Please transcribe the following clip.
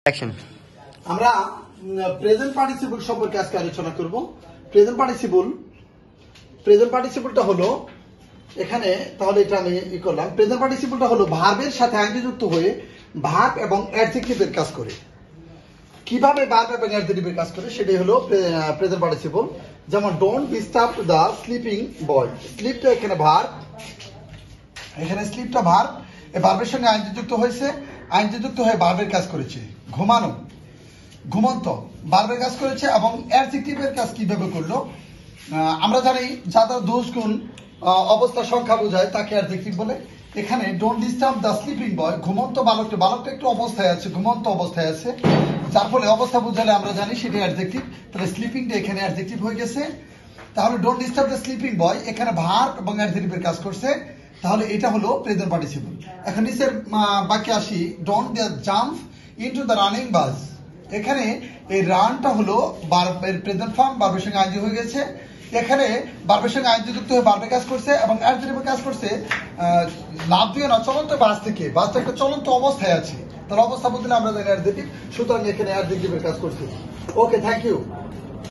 Action. আমরা present participle সম্পর্কে আজকে আলোচনা করব। প্রেজেন্ট পার্টিসিপলটা হলো এখানে, তাহলে এটা আমি করলাম। প্রেজেন্ট পার্টিসিপলটা হলো ভার্বের সাথে আইনজি যুক্ত হয়ে ভার্ব এবং অ্যাডজেক্টিভের কাজ করে। কিভাবে ভার্ব এবং অ্যাডজেক্টিভের কাজ করে সেটাই হলো প্রেজেন্ট পার্টিসিপল। যেমন ডোন্ট ডিস্টার্ব দ্য স্লিপিং বয়। স্লিপটা এখানে ভার্ব, এখানে স্লিপটা ভার্ব, এই ভার্বের সঙ্গে আইনজি যুক্ত হয়েছে, আইনজি যুক্ত হয়ে ভার্বের কাজ করেছে। ঘুমানো, ঘুমন্ত ভার্বের কাজ করেছে। এবং অ্যাডজেক্টিভের কাজ কিভাবে করলো? আমরা জানি যারা দোষ গুণ অবস্থা সংখ্যা বোঝায় তাকে অ্যাডজেক্টিভ বলে। এখানে ডোন্ট ডিস্টার্ব দ্য স্লিপিং বয়, ঘুমন্ত বালকটা একটু অবস্থায় আছে, ঘুমন্ত অবস্থায় আছে, যার ফলে অবস্থা বোঝালে আমরা জানি সেটা অ্যাডজেক্টিভ। তাহলে স্লিপিংটা এখানে অ্যাডজেক্টিভ হয়ে গেছে। তাহলে ডোন্ট ডিস্টার্ব দ্য স্লিপিং বয় এখানে ভার্ব এবং অ্যাডজেক্টিভের কাজ করছে। তাহলে এটা হলো প্রেজেন্ট পার্টিসিপল। এখন নিচের বাক্যে আসি। Don't jump into the running bus. এখানে এই রানটা হলো ভার্বের প্রেজেন্ট ফর্ম, ভার্বের সঙ্গে আইনজি হয়ে গেছে। এখানে ভার্বের সঙ্গে আইনজি যুক্ত হয়ে ভার্বে কাজ করছে এবং অ্যাডজেক্টিভের কাজ করছে লাভ দিয়ে না, চলন্ত বাস থেকে। বাসটা একটা চলন্ত অবস্থায় আছে, তার অবস্থা বলতে আমরা জানি অ্যাডজেক্টিভ, সুতরাং এখানে অ্যাডজেক্টিভের কাজ করছে। ওকে, থ্যাংক ইউ।